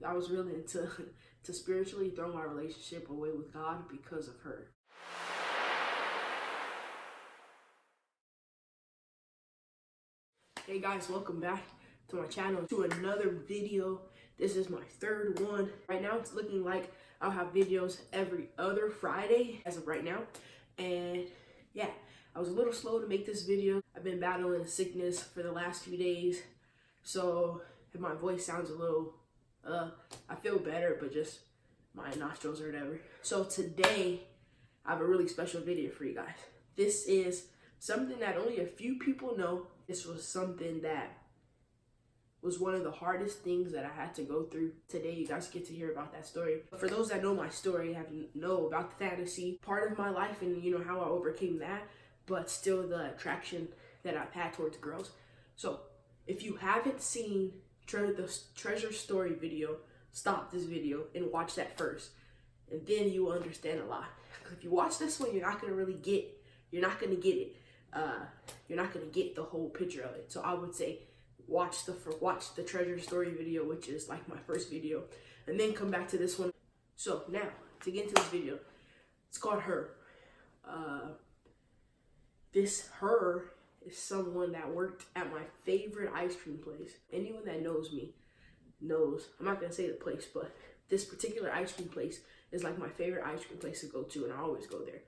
I was willing to to spiritually throw my relationship away with God because of her. Hey guys, welcome back to my channel, to another video. This is my third one. Right now it's looking like I'll have videos every other Friday as of right now. And yeah, I was a little slow to make this video. I've been battling a sickness for the last few days, so if my voice sounds a little I feel better, but just my nostrils or whatever. So today I have a really special video for you guys. This is something that only a few people know. This was something that was one of the hardest things that I had to go through. Today you guys get to hear about that story. For those that know my story, know about the fantasy part of my life and you know how I overcame that, but still the attraction that I've had towards girls. So if you haven't seen the Trejure story video, stop this video and watch that first, and then you will understand a lot. If you watch this one, you're not gonna get it. You're not gonna get the whole picture of it. So I would say watch the Trejure story video, which is like my first video, and then come back to this one. So now to get into this video, it's called Her. This Her is someone that worked at my favorite ice cream place. Anyone that knows me knows, I'm not gonna say the place, but this particular ice cream place is like my favorite ice cream place to go to, and I always go there.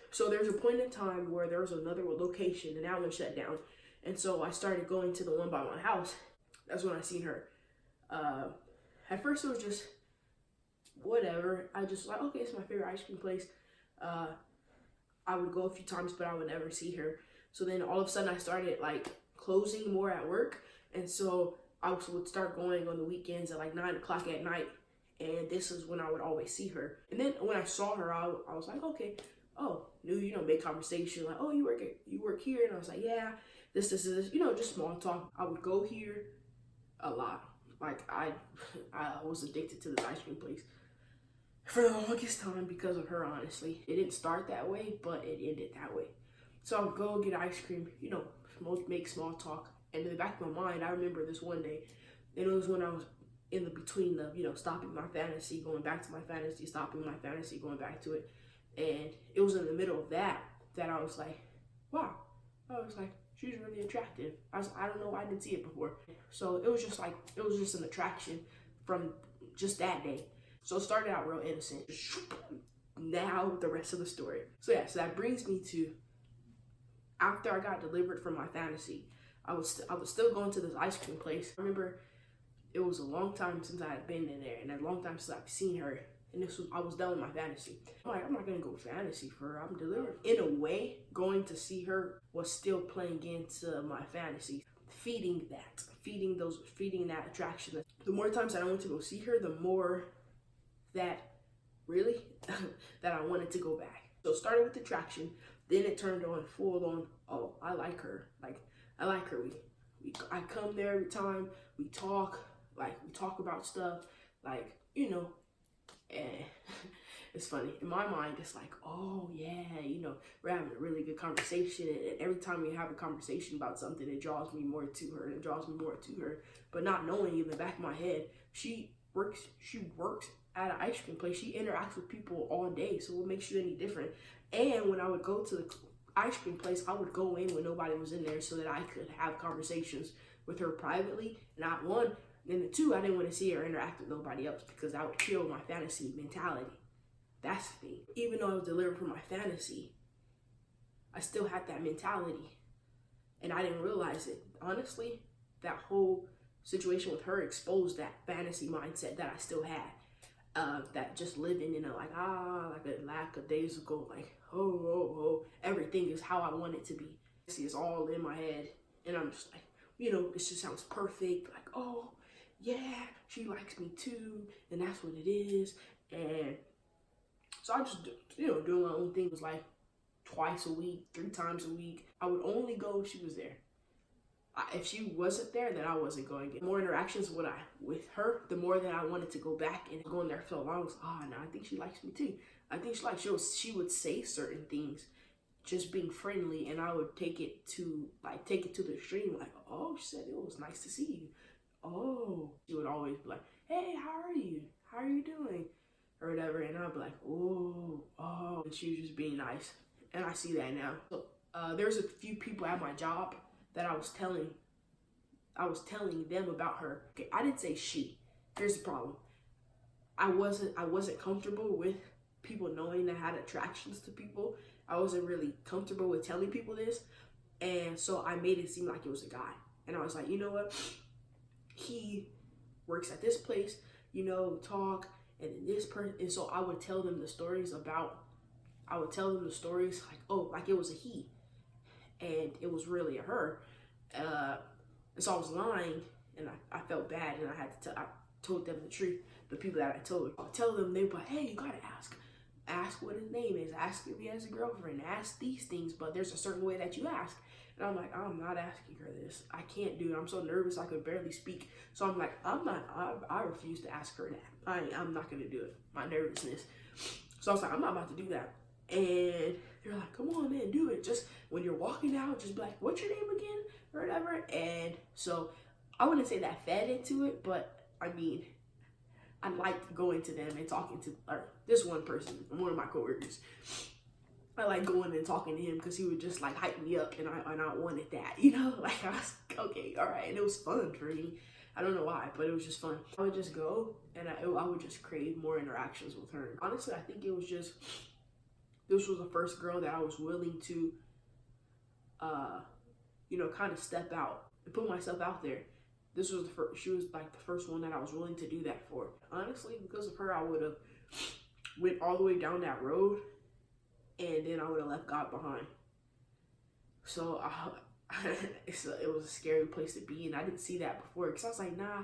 So there's a point in time where there was another location and that one shut down, and so I started going to the one by my house. That's when I seen her. At first it was just whatever. I just like, okay, it's my favorite ice cream place. I would go a few times, but I would never see her. So then all of a sudden I started like closing more at work, and so I would start going on the weekends at like 9 o'clock at night, and this is when I would always see her. And then when I saw her, I was like, okay, make conversation, like, oh, you work here, and I was like, yeah, this, just small talk. I would go here a lot. Like I was addicted to this ice cream place for the longest time because of her, honestly. It didn't start that way, but it ended that way. So I would go get ice cream, make small talk. And in the back of my mind, I remember this one day, and it was when I was in the between of, stopping my fantasy, going back to my fantasy, stopping my fantasy, going back to it. And it was in the middle of that I was like, wow. I was like, she's really attractive. I don't know why I didn't see it before. So it was just an attraction from just that day. So it started out real innocent. Now the rest of the story. So yeah, so that brings me to after I got delivered from my fantasy, I was still going to this ice cream place. I remember it was a long time since I had been in there, and a long time since I've seen her. And I was done with my fantasy. I'm like, I'm not gonna go fantasy for her. I'm delivered. In a way, going to see her was still playing into my fantasy, feeding that attraction. The more times that I went to go see her, the more that really that I wanted to go back. So it started with attraction, then it turned on full on, oh, I like her. Like, I like her. I come there every time, we talk about stuff, and it's funny. In my mind, it's like, oh yeah, we're having a really good conversation, and every time we have a conversation about something, it draws me more to her, but not knowing in the back of my head, she works at an ice cream place. She interacts with people all day, so what makes you any different? And when I would go to the ice cream place, I would go in when nobody was in there so that I could have conversations with her privately, not one. And the two, I didn't want to see her interact with nobody else because that would kill my fantasy mentality. That's the thing. Even though I was delivered from my fantasy, I still had that mentality. And I didn't realize it. Honestly, that whole situation with her exposed that fantasy mindset that I still had. That just living in a lack of days ago, everything is how I want it to be. It's all in my head. And I'm just like, it just sounds perfect. Like, oh, yeah, she likes me too, and that's what it is. And so I just, doing my own thing. It was like twice a week, 3 times a week. I would only go if she was there. If she wasn't there, then I wasn't going. The more interactions with her, the more that I wanted to go back and go in there for so long. I was, no, I think she likes me too. I think she would say certain things, just being friendly, and I would take it to the extreme. Like, oh, she said it was nice to see you. oh, she would always be like, hey, how are you? How are you doing? Or whatever. And I'd be like, oh. And she was just being nice. And I see that now. So there's a few people at my job that I was telling them about her. Okay, I didn't say she. Here's the problem. I wasn't comfortable with people knowing that I had attractions to people. I wasn't really comfortable with telling people this. And so I made it seem like it was a guy. And I was like, you know what? He works at this place, talk, and then this person. And so I would tell them the stories like, oh, like it was a he. And it was really a her. And so I was lying, and I felt bad, and I told them the truth. The people that I told, I'll tell them, they were like, hey, you gotta ask what his name is, ask if he has a girlfriend, ask these things, but there's a certain way that you ask. And I'm like, I'm not asking her this. I can't do it. I'm so nervous I could barely speak. So I'm like, I refuse to ask her that. I'm not gonna do it. My nervousness. So I was like, I'm not about to do that. And they're like, come on, man, do it. Just when you're walking out, just be like, what's your name again? Or whatever. And so I wouldn't say that fed into it, but I mean, I liked going to them and talking to this one person, one of my coworkers. I like going and talking to him because he would just like hype me up, and I wanted that, like I was like, okay, all right, and it was fun for me. I don't know why, but it was just fun. I would just go and I would just crave more interactions with her. Honestly, I think it was just, this was the first girl that I was willing to, kind of step out and put myself out there. This was she was like the first one that I was willing to do that for. Honestly, because of her, I would have went all the way down that road, and then I would have left God behind. So it was a scary place to be, and I didn't see that before, because I was like, nah,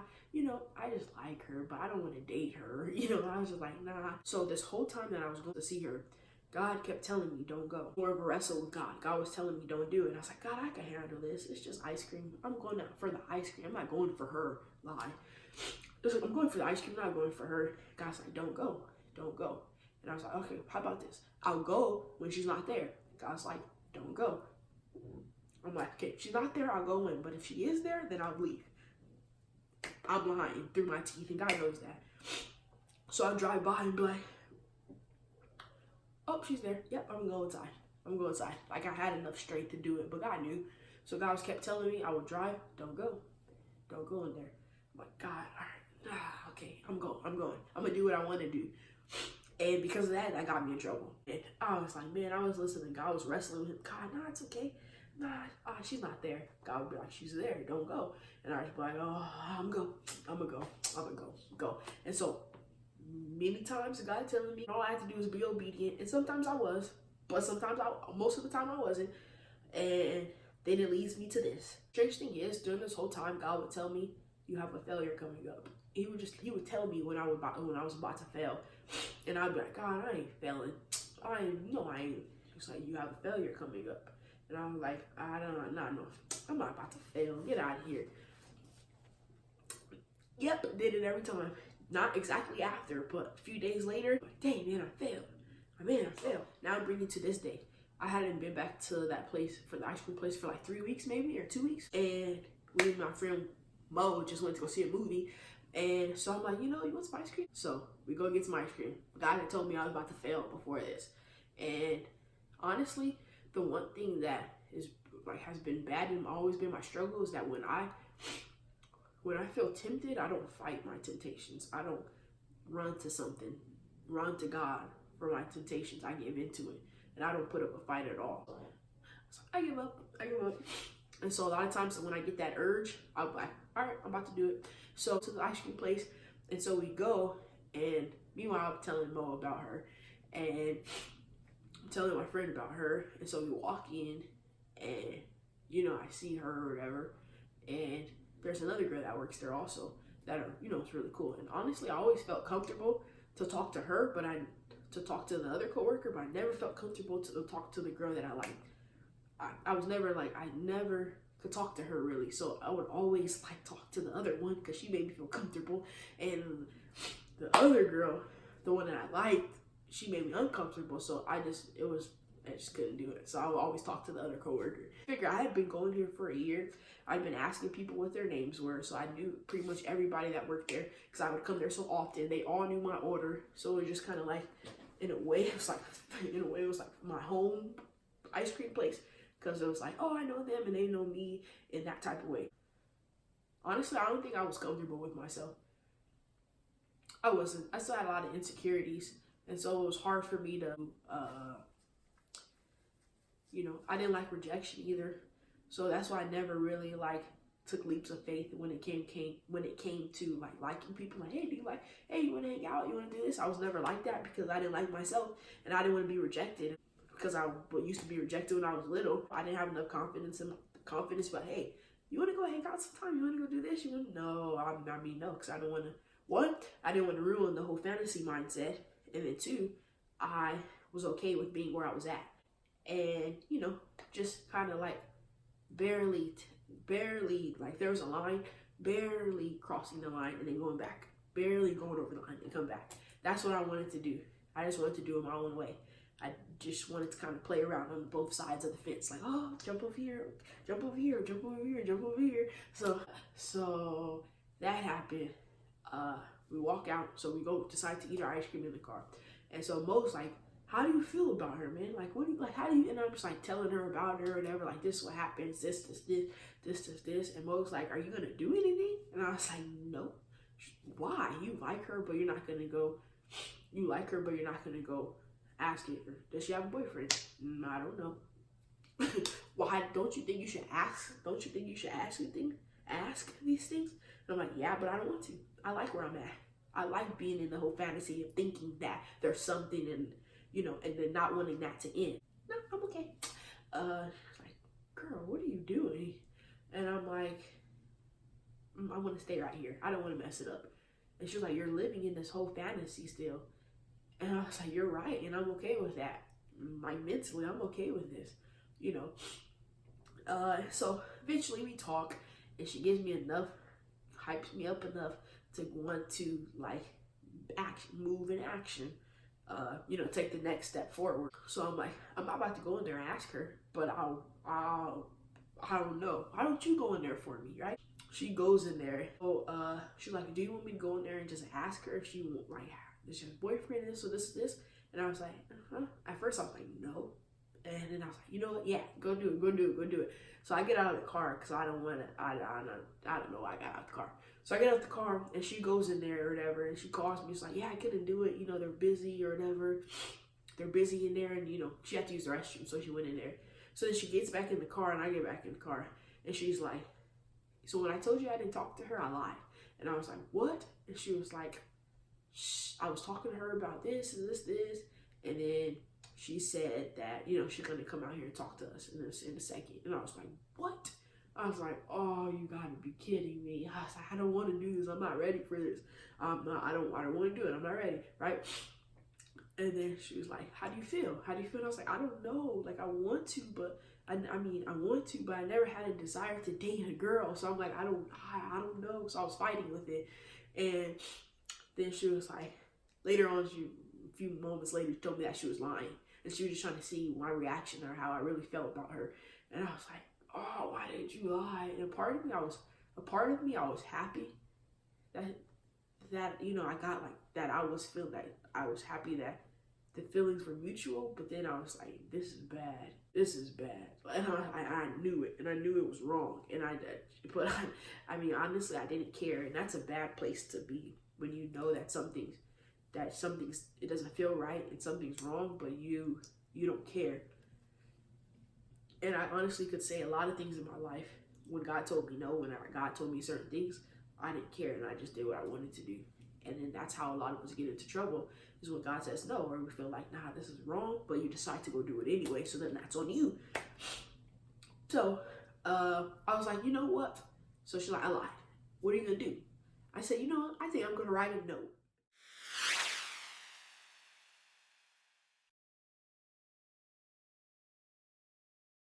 I just like her, but I don't want to date her. I was just like, nah. So this whole time that I was going to see her, God kept telling me, don't go. More of a wrestle with God. God was telling me, don't do it. And I was like, God, I can handle this. It's just ice cream. I'm going out for the ice cream. I'm not going for her. Lie. It's like, I'm going for the ice cream. I'm not going for her. God's like, don't go. Don't go. And I was like, okay, how about this? I'll go when she's not there. God's like, don't go. I'm like, okay, if she's not there, I'll go in. But if she is there, then I'll leave. I'm lying through my teeth, and God knows that. So I drive by and be like, oh, she's there. Yep, I'm going inside. I'm going inside. Like, I had enough strength to do it, but God knew. So God kept telling me, I would drive. Don't go. Don't go in there. I'm like, God, all right. Okay, I'm going. I'm going to do what I want to do. And because of that got me in trouble. And I was like, man, I was listening. God was wrestling with him. God, nah, it's okay. Nah, she's not there. God would be like, she's there. Don't go. And I was like, oh, I'm going to go. And so many times God telling me all I had to do is be obedient. And sometimes I was. But sometimes most of the time I wasn't. And then it leads me to this. Strange thing is, during this whole time, God would tell me, you have a failure coming up. He would tell me when I was about to fail. And I'd be like, God, I ain't failing. I ain't. He's like, you have a failure coming up. And I'm like, I don't know. I'm not about to fail. Get out of here. Yep, did it every time. Not exactly after, but a few days later, dang, man, I failed. Now I'm bringing to this day. I hadn't been back to that place, for the ice cream place, for like 3 weeks maybe, or 2 weeks. And me and my friend Mo just went to go see a movie. And so I'm like, you want some ice cream? So we go get some ice cream. God had told me I was about to fail before this. And honestly, the one thing that has been bad and always been my struggle is that when I feel tempted, I don't fight my temptations. I don't run to God for my temptations. I give into it, and I don't put up a fight at all. So I give up. And so a lot of times when I get that urge, I'll be like, all right, I'm about to do it. So to the ice cream place, and so we go, and meanwhile I'm telling Mo about her, and I'm telling my friend about her. And so we walk in, and I see her or whatever, and there's another girl that works there also that it's really cool. And honestly, I always felt comfortable to talk to her, to talk to the other coworker, but I never felt comfortable to talk to the girl that I liked. I never could talk to her really. So I would always talk to the other one because she made me feel comfortable. And the other girl, the one that I liked, she made me uncomfortable. So it was I just couldn't do it. So I would always talk to the other coworker. Figure I had been going here for a year. I'd been asking people what their names were, so I knew pretty much everybody that worked there because I would come there so often. They all knew my order, so it was just kind of like, in a way, it was like my home ice cream place because it was like, oh, I know them and they know me in that type of way. Honestly, I don't think I was comfortable with myself. I wasn't. I still had a lot of insecurities, and so it was hard for me to, I didn't like rejection either. So that's why I never really like took leaps of faith when it came to like liking people. Like, hey, you want to hang out? You want to do this? I was never like that because I didn't like myself and I didn't want to be rejected because I used to be rejected when I was little. I didn't have enough confidence, but hey, you want to go hang out sometime? You want to go do this? No, no, because I don't want to. One, I didn't want to ruin the whole fantasy mindset, and then two, I was okay with being where I was at, and just kind of like barely, like there was a line, barely crossing the line and then going back, barely going over the line and come back. That's what I wanted to do. I just wanted to do it my own way. I just wanted to kind of play around on both sides of the fence, like, oh, jump over here, jump over here, jump over here, jump over here. So that happened. We walk out, so we decide to eat our ice cream in the car. And so Mo's like, how do you feel about her, man? Like, how do you, and I'm just like telling her about her or whatever, like, this is what happens, this. And Mo's like, are you gonna do anything? And I was like, no. Why? You like her, but you're not gonna go ask her. Does she have a boyfriend? I don't know. Why don't you think you should ask? Don't you think you should ask these things? And I'm like, yeah, but I don't want to. I like where I'm at. I like being in the whole fantasy of thinking that there's something and then not wanting that to end. No, I'm okay. Like, girl, what are you doing? And I'm like, I want to stay right here. I don't want to mess it up. And she was like, you're living in this whole fantasy still. And I was like, you're right. And I'm okay with that. Like, mentally, I'm okay with this, So eventually we talk and she gives me enough, hypes me up enough to want to like move in action, take the next step forward. So I'm like, I'm not about to go in there and ask her, but I don't know. Why don't you go in there for me, right? She goes in there. Oh, she's like, do you want me to go in there and just ask her if she won't, like, is she a boyfriend, this or this? And I was like, At first I was like, no. And then I was like, you know what? Yeah, go do it. So I get out of the car because I don't want to, I don't know why I got out of the car. So I get out the car and she goes in there or whatever and she calls me. She's like, yeah, I couldn't do it. They're busy or whatever. They're busy in there and, she had to use the restroom. So she went in there. So then she gets back in the car and I get back in the car. And she's like, so when I told you I didn't talk to her, I lied. And I was like, what? And she was like, I was talking to her about this and this. And then she said that, she's going to come out here and talk to us in a second. And I was like, what? I was like, oh, you gotta be kidding me. I was like, I don't want to do this. I'm not ready for this. I don't want to do it. I'm not ready, right? And then she was like, how do you feel? And I was like, I don't know. Like, I want to, but I want to, but I never had a desire to date a girl. So I'm like, I don't know. So I was fighting with it. And then she was like, later on, a few moments later, she told me that she was lying. And she was just trying to see my reaction or how I really felt about her. And I was like, oh, why did you lie? And a part of me, I was happy that I got like that. I was happy that the feelings were mutual, but then I was like, this is bad. And I knew it, and I knew it was wrong. And honestly, I didn't care. And that's a bad place to be when you know that something's, it doesn't feel right and something's wrong, but you don't care. And I honestly could say a lot of things in my life when God told me no, when God told me certain things, I didn't care and I just did what I wanted to do. And then that's how a lot of us get into trouble, is when God says no, or we feel like, nah, this is wrong, but you decide to go do it anyway, so then that's on you. So I was like, you know what? So she's like, I lied. What are you gonna do? I said, I think I'm gonna write a note.